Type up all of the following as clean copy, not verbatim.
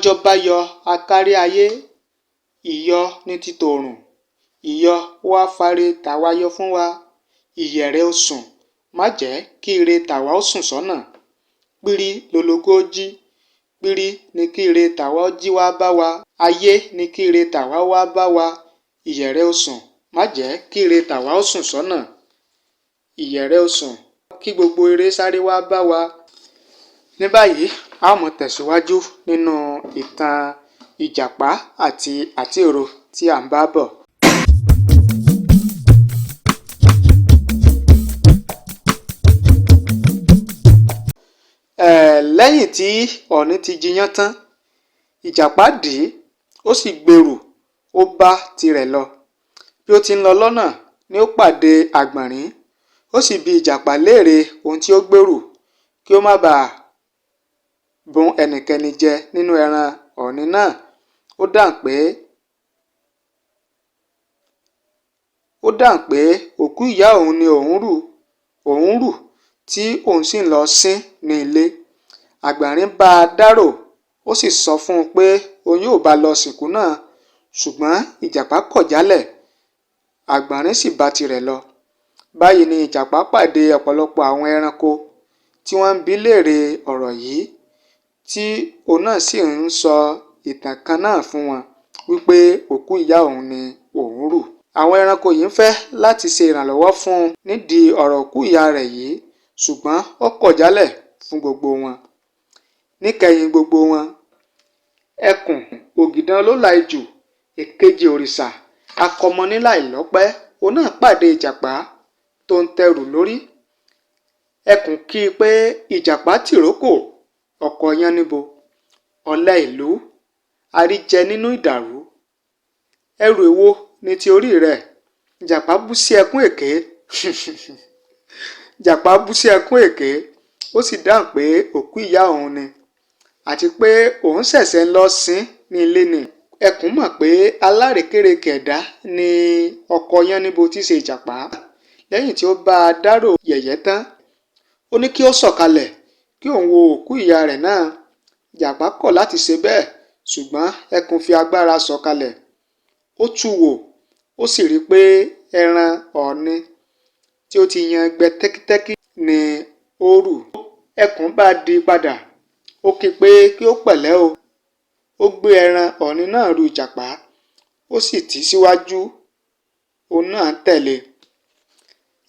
bọ́jọ́ bá yọ akárí ayé, ìyọ ní ti tòòrùn, ìyọ wá fare tàwa yọ fún wa, ìyẹ̀rẹ̀ osùn má jẹ́ kí ire tàwa ó sùn sọ́nà. Pírí lológo jí, pírí ni kí ire tàwa ó jí wá bá wa, ayé ni kí ire tàwa wá bá wa, ìyẹ̀rẹ̀ osùn má jẹ́ kí ire tàwa ó sùn sọ́nà. Ìyẹ̀rẹ̀ osùn kí gbogbo ire sáré wá bá wa. Ní báyìí, a ó máa tẹ̀síwájú nínú ìtàn Ìjàpá àti Àtíòro tí à ń bá bọ̀. Lẹ́yìn tí Ọ̀ọ̀nì ti jiyàn tán, Ìjàpá dì í, ó sì gbèrú, ó bá tirẹ̀ lọ. Bí ó ti ń lọ lọ́nà ni ó pàdé Àgbọ̀nrín, ó sì bi Ìjàpá léèrè ohun tí ó gbèrú kí ó má bàa bùn ẹnikẹ́ni jẹ nínú ẹran Ọ̀ọ̀nì náà. Ó dáhùn pé òkú ìyá òun ni òun rù tí òun sì ń lọ sin ní ilé. Àgbọ̀nrín bá a dárò, ó sì sọ fún un pé òun yóò bá lọ sìnkú náà, ṣùgbọ́n Ìjàpá kọ̀ jálẹ̀. Àgbọ̀nrín sì bá tirẹ̀ lọ. Báyìí ni Ìjàpá pàdé ọ̀pọ̀lọpọ̀ àwọn ẹranko tí wọ́n ń bi léèrè ọ̀rọ̀ yìí, tí òun náà sì ń sọ ìtàn kan náà fún wọn wípé òkú ìyá òun ni òun rù. Àwọn ẹranko yìí ń fẹ́ láti ṣe ìrànlọ́wọ́ fún un nídìí ọ̀rọ̀ òkú ìyá rẹ̀ yìí, ṣùgbọ́n ó kọ̀ jálẹ̀ fún gbogbo wọn. Níkẹyìn gbogbo wọn, ẹkùn, ògìdán olóòlà-ejò, èkejì òrìṣà, akọmọníláìlọ́pẹ́, òun náà pàdé Ìjàpá tó ń tẹrù lórí. Ẹkùn kí i pé Ìjàpá tìrókò, ọkọ Yáníbo, ọ̀lẹ ìlú, àríjẹ nínú ìdàrú. Ẹrù èwo ni ti orí rẹ̀? Ìjàpá bú sí ẹkún èké. Ìjàpá bú sí ẹkún èké, ó sì dáhùn pé òkú ìyá òun ni, àti pé òun ṣẹ̀ṣẹ̀ ń lọ sin ní ilé ni. Ẹkùn mọ̀ pé alárekérekè ẹ̀dá ni ọkọ Yáníbo tí í ṣe Ìjàpá. Lẹ́yìn tí ó bá a dárò yẹ̀yẹ́ tán, ó ní kí ó sọ̀kalẹ̀ kí òun wo òkú ìyá rẹ̀ náà. Ìjàpá kọ̀ láti ṣe bẹ́ẹ̀, ṣùgbọ́n ẹkùn fi agbára sọ̀kalẹ̀. Ó tú wò, ó sì rí pé ẹran Ọ̀ọ̀nì tí ó ti yan gbẹ tẹ́kítẹ́kí ni ó rù. Ẹkùn bá a dì padà, ó kí pé kí ó pẹ̀lẹ́ o. Ó gbé ẹran Ọ̀ọ̀nì náà ru Ìjàpá, ó sì tì í síwájú, òun náà tẹ̀lé.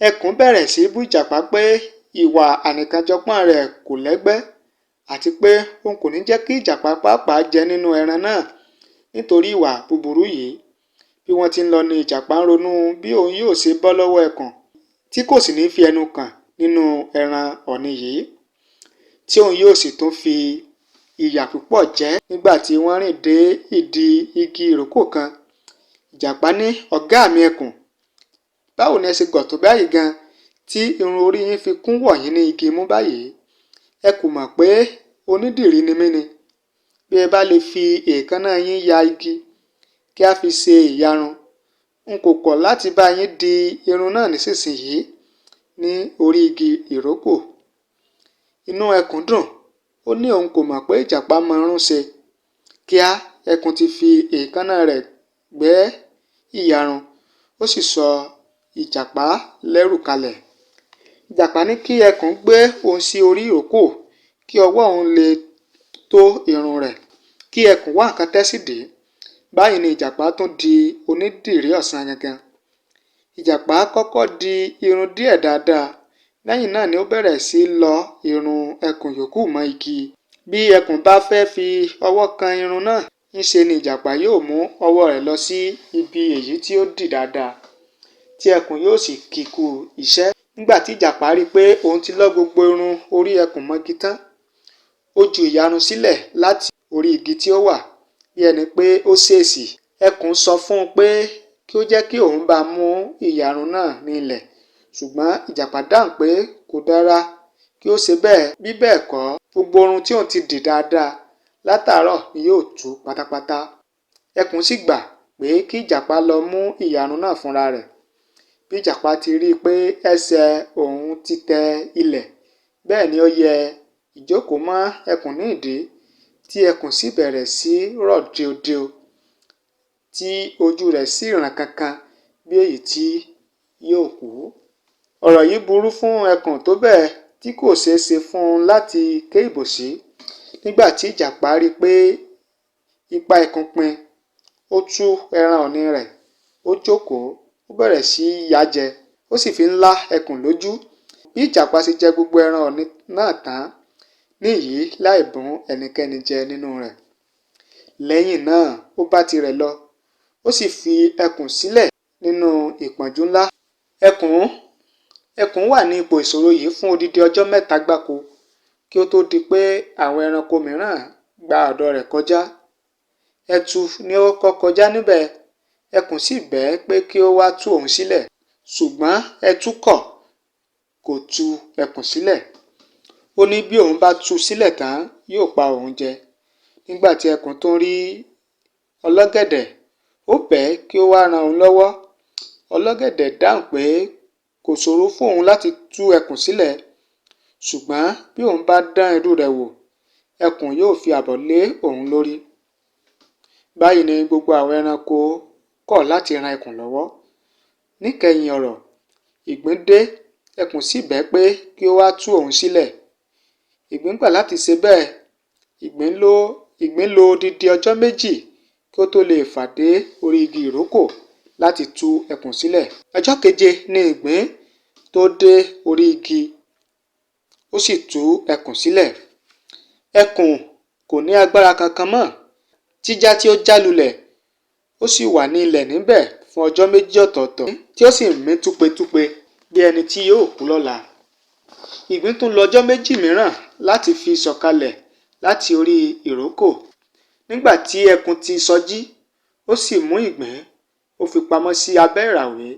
Ẹkùn bẹ̀rẹ̀ sí bú Ìjàpá pé ìwà ànìkànjọpọ́n rẹ̀ kò lẹ́gbẹ́, àti pé òun kò ní jẹ́ kí Ìjàpá pàápàá jẹ nínú ẹran náà nítorí ìwà búburú yìí. Bí wọ́n ti ń lọ ni Ìjàpá ń ronú bí òun yóò ṣe bọ́ lọ́wọ́ ẹkùn tí kò sì ní fi ẹnu kàn nínú ẹran Ọ̀ọ̀nì yìí, tí òun yóò sì tún fi ìyà púpọ̀ jẹ. Nígbà tí wọ́n rìn dé ìdí igi ìrókò kan, Ìjàpá ní, ọ̀gá mi ẹkùn, báwo ni ẹ ṣe gọ̀ tó báyìí gan tí irun orí yín fi kún wọ̀nyí ní igi mú báyìí? Ẹ kò mọ̀ pé onídìrí ni mí ni. Bí ẹ bá lè fi èékánná yín ya igi kí a fi ṣe ìyarun, n kò kọ̀ láti bá yín di irun náà nísinsìnyí ní orí igi ìrókò. Inú ẹkùn dùn, ó ní òun kò mọ̀ pé Ìjàpá mọ irun ṣe. Kíá, ẹkùn ti fi èékánná rẹ̀ gbẹ́ ìyarun, ó sì sọ Ìjàpá lẹ́rù kalẹ̀. Ìjàpá ní kí ẹkùn gbé òun sí orí ìrókò kí ọwọ́ òun lè tó irun rẹ̀, kí ẹkùn wá nǹkan tẹ́ sí dì í. Báyìí ni Ìjàpá tún di onídìrí ọ̀sán gangan. Ìjàpá kọ́kọ́ di irun díẹ̀ dáadáa, lẹ́yìn náà ni ó bẹ̀rẹ̀ sí lọ irun ẹkùn yòókù mọ́ igi. Bí ẹkùn bá fẹ́ fi ọwọ́ kan irun náà, ńṣe ni Ìjàpá yóò mú ọwọ́ rẹ̀ lọ sí ibi èyí tí ó dì dáadáa, tí ẹkùn yóò sì kíkú iṣẹ́. Nígbà tí Ìjàpá rí pé òun ti lọ́ gbogbo irun orí ẹkùn mọ́gi tán, ó ju ìyarun sílẹ̀ láti orí igi tí ó wà, bí ẹni pé ó ṣèèṣì. Ẹkùn sọ fún un pé kí ó jẹ́ kí òun bá mú ìyarun náà ní ilẹ̀, ṣùgbọ́n Ìjàpá dáhùn pé kò dára kí ó ṣe bẹ́ẹ̀, bí bẹ́ẹ̀ kọ́ gbogbo irun tí òun ti dì dáadáa látàárọ̀ ni yóò tú pátápátá. Ẹkùn sì gbà pé kí Ìjàpá lọ mú ìyarun náà fúnra rẹ̀. Bí Ìjàpá ti rí i pé ẹsẹ̀ òun ti tẹ ilẹ̀, bẹ́ẹ̀ ni ó yẹ ìjókòó mọ́ ẹkùn ní ìdí, tí ẹkùn sì bẹ̀rẹ̀ sí rọ̀ díodío tí ojú rẹ̀ sì ràn kankan bí èyí tí yóò kú. Ọ̀rọ̀ yìí burú fún ẹkùn tó bẹ́ẹ̀ tí kò ṣeé ṣe fún un láti ké ìbòsí. Nígbà tí ìjàpá rí pé ipa ẹkùn pin, ó tú ẹran ọ̀nì rẹ̀, ó jókòó, ó bẹ̀rẹ̀ sí yà á jẹ, ó sì fi ń lá ẹkùn lójú. Bí ìjàpá ṣe jẹ gbogbo ẹran ọ̀nì náà tán nìyí láì bùn ẹnikẹ́ni jẹ nínú rẹ̀. Lẹ́yìn náà ó bá tirẹ̀ lọ, ó sì fi ẹkùn sílẹ̀ nínú ìpọ́njú ńlá. Ẹkùn wà ní ipò ìṣòro yìí fún odidi ọjọ́ 3 gbáko kí ó tó di pé àwọn ẹranko mìíràn gba ọ̀dọ̀ rẹ̀ kọjá. Ẹtu ni ó kọ́kọ́ kọjá níbẹ̀. Ẹkùn sì bẹ̀ ẹ́ pé kí ó wá tú òun sílẹ̀, ṣùgbọ́n ẹtu kọ̀, kò tú ẹkùn sílẹ̀. Ó ní bí òun bá tú sílẹ̀ tán yóò pa òun jẹ. Nígbà tí ẹkùn tún rí ọlọ́gẹ̀dẹ̀, ó bẹ̀ ẹ́ kí ó wá ran òun lọ́wọ́. Ọlọ́gẹ̀dẹ̀ dáhùn pé kò ṣòro fún òun láti tú ẹkùn sílẹ̀, ṣùgbọ́n bí òun bá dán irú rẹ̀ wò, ẹkùn yóò fi àbọ̀ lé òun lórí. Báyìí ni gbogbo àwọn ẹranko kọ̀ láti ran ẹkùn lọ́wọ́. Níkẹyìn ọ̀rọ̀, ìgbín dé, ẹkùn sì bẹ̀ ẹ́ pé kí ó wá tú òun sílẹ̀. Ìgbín gbà láti ṣe bẹ́ẹ̀. Ìgbín lo odidi ọjọ́ 2 kí ó tó lè fà dé orí igi ìrókò láti tú ẹkùn sílẹ̀. Ọjọ́ 7 ni ìgbín tó dé orí igi, ó sì tú ẹkùn sílẹ̀. Ẹkùn kò ní agbára kankan mọ́. Jíjá tí ó já lulẹ̀, ó sì wà ní ilẹ̀ níbẹ̀ fún ọjọ́ 2 ọ̀tọ̀ọ̀tọ̀ tí ó sì ń mí túpetúpe bí ẹni tí yóò kú lọ́la. Ìgbín tún lọ ọjọ́ 2 mìíràn láti fi sọ̀kalẹ̀ láti orí ìrókò. Nígbà tí ẹkùn ti sọjí, ó sì mú ìgbín, ó fi pamọ́ sí abẹ́ ìràwé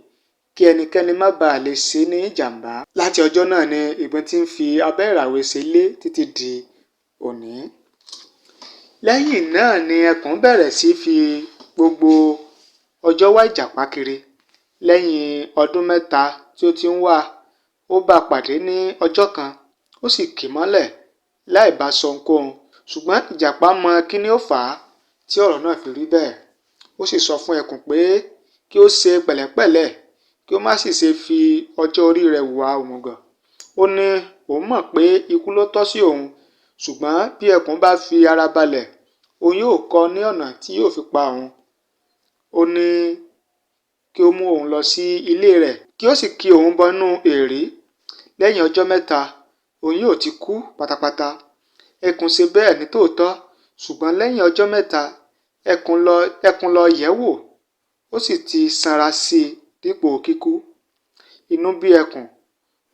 kí ẹnikẹ́ni má baà lè ṣe ní ìjàmbá. Láti ọjọ́ náà ni ìgbín ti ń fi abẹ́ ìràwé ṣeré títí di òní. Lẹ́yìn náà ni ẹkùn bẹ̀rẹ̀ sí fi gbogbo ọjọ́ wá ìjàpá kiri. Lẹ́yìn ọdún 3 tí ó ti ń wá, ó bá pàdé ní ọjọ́ kan, ó sì kì í mọ́lẹ̀ láì bá sọ ohunkóhun. Ṣùgbọ́n ìjàpá mọ kíni ó fà á tí ọ̀rọ̀ náà fi rí bẹ́ẹ̀. Ó sì sọ fún ẹkùn pé kí ó ṣe pẹ̀lẹ́pẹ̀lẹ́, kí ó má sì ṣe fi ọjọ́ orí rẹ̀ hùwà òmùgọ̀. Ó ní òun mọ̀ pé ikú ló tọ́ sí òun, ṣùgbọ́n bí ẹkùn bá fi ara balẹ̀, òun yóò kọ́ ní ọ̀nà tí yóò fi pa òun. Ó ní kí ó mú òun lọ sí ilé rẹ̀, kí ó sì kí òun bọnú èérí. Lẹ́yìn ọjọ́ 3, òun yóò ti kú pátápátá. Ẹkùn ṣe bẹ́ẹ̀ ní tòótọ́, ṣùgbọ́n lẹ́yìn ọjọ́ 3, ẹkùn lọ yẹ̀ wò, ó sì ti sanra sí i dípò kíkú. Inú bí ẹkùn,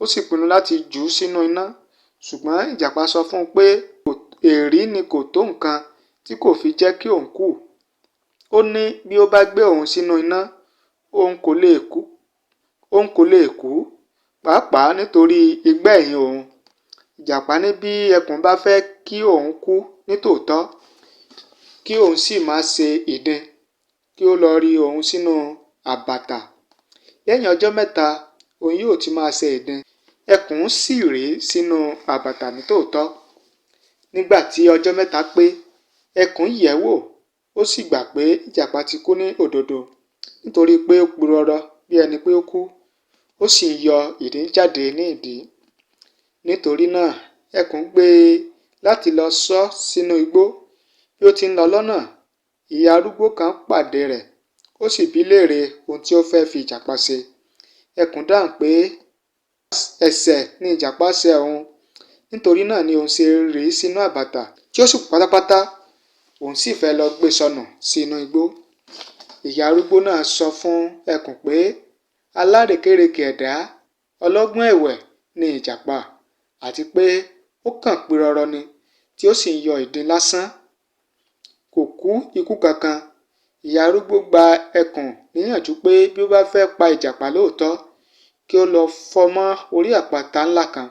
ó sì pinnu láti jù ú sínú iná. Ṣùgbọ́n ìjàpá sọ fún un pé èérí ni kò tó nǹkan tí kò fi jẹ́ kí òun kú. Ó ní bí ó bá gbé òun sínú iná, òun kò lè kú, pàápàá nítorí igbá ẹ̀yìn òun. Ìjàpá ní bí ẹkùn bá fẹ́ kí òun kú nítòótọ́, kí òun sì má ṣe ìdin, kí ó lọ rí òun sínú àbàtà. Lẹ́yìn ọjọ́ 3, òun yóò ti máa ṣe ìdin. Ẹkùn sì ré sínú àbàtà nítòótọ́. Nígbà tí ọjọ́ 3 pé, ẹkùn yẹ̀ wò, ó sì gbà pé ìjàpá ti kú ní òdodo, nítorí pé ó purọ́rọ́ bí ẹni pé ó kú, ó sì ń yọ ìdin jáde ní ìdí. Nítorí náà, ẹkùn gbé e láti lọ sọ́ sínú igbó. Bí ó ti ń lọ lọ́nà, ìyá arúgbó kan pàdé rẹ̀, ó sì bi í léèrè ohun tí ó fẹ́ fi ìjàpá ṣe. Ẹkùn dáhùn pé ẹ̀ṣẹ̀ ni ìjàpá ṣẹ̀ òun, nítorí náà ni òun ṣe rì í sínú àbàtà tí ó sì kú pátápátá. Òun sì fẹ́ lọ gbé sọnù sí inú igbó. Ìyá arúgbó náà sọ fún ẹkùn pé alárèékérekè ẹ̀dá, ọlọ́gbọ́n ẹ̀wẹ̀ ni ìjàpá, àti pé ó kàn pírọrọ ni tí ó sì ń yọ ìdin lásán. Kò kú ikú kankan. Ìyá arúgbó gba ẹkùn níyànjú pé bí ó bá fẹ́ pa ìjàpá lóòótọ́, kí ó lọ fọ́ mọ́ orí àpáta ńlá kan.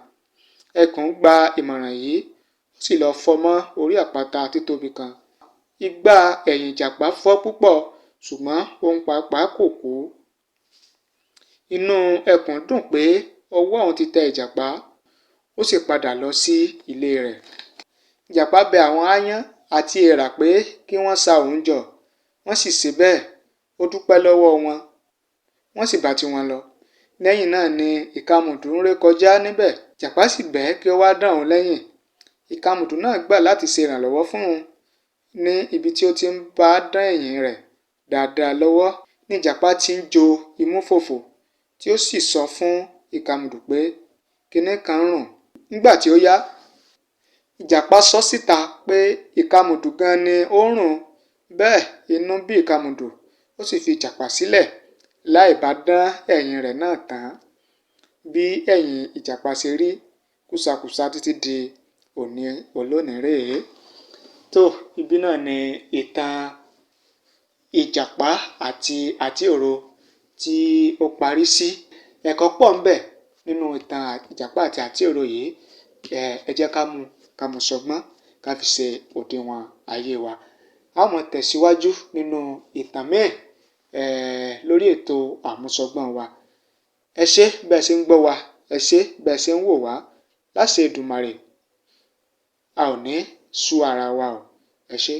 Ẹkùn gba ìmọ̀ràn yìí, ó sì lọ fọ́ mọ́ orí àpáta títóbi kan. Igbá ẹ̀yìn ìjàpá fọ́ púpọ̀, ṣùgbọ́n òun pàápàá kò kú. Inú ẹkùn dùn pé ọwọ́ òun ti tẹ ìjàpá, ó sì padà lọ sí ilé rẹ̀. Ìjàpá bẹ àwọn aáyán àti èèrà pé kí wọ́n sa òun jọ. Wọ́n sì ṣe bẹ́ẹ̀. Ó dúpẹ́ lọ́wọ́ wọn, wọ́n sì bá tiwọn lọ. Lẹ́yìn náà ni Ìkamùdù ń ré kọjá níbẹ̀. Ìjàpá sì bẹ̀ ẹ́ kí ó wá dán òun lẹ́yìn. Ìkamùdù náà gbà láti ṣe ìrànlọ́wọ́ fún un. Ní ibi tí ó ti ń bá dán ẹ̀yìn rẹ̀ dáadáa lọ́wọ́ ní Ìjàpá ti ń jo imú fòfò, tí ó sì sọ fún Ìkamùdù pé kinní kan ń rùn. Nígbà tí ó yá, Ìjàpá sọ síta pé Ìkamùdù gan ni ó ń rùn. Bẹ́ẹ̀ inú bí Ìkamùdù, ó sì fi Ìjàpá sílẹ̀ láì bá dán ẹ̀yìn rẹ̀ náà tán. Bí ẹ̀yìn Ìjàpá ṣe rí kùsàkùsà títí di òní olónìí rèé. Tó, ibi náà ni ìtàn Ìjàpá àti Àtíòro tí ó parí sí. Ẹ̀kọ́ pọ̀ ńbẹ̀ nínú ìtàn Ìjàpá àti Àtíòro yìí. Ẹ jẹ́ ká mú ṣọgbọ́n, ká fi ṣe òdiwọ̀n ayé wa. A ó máa tẹ̀síwájú nínú ìtàn míì lórí ètò àmúṣọgbọ́n wa. Ẹ ṣé bẹ́ẹ̀ ṣe ń gbọ́ wa, ẹ ṣé bẹ́ẹ̀ ṣe ń wò wá. Láṣẹ Èdùmàrè, a ò ní sú ara wa o. Ẹ ṣé.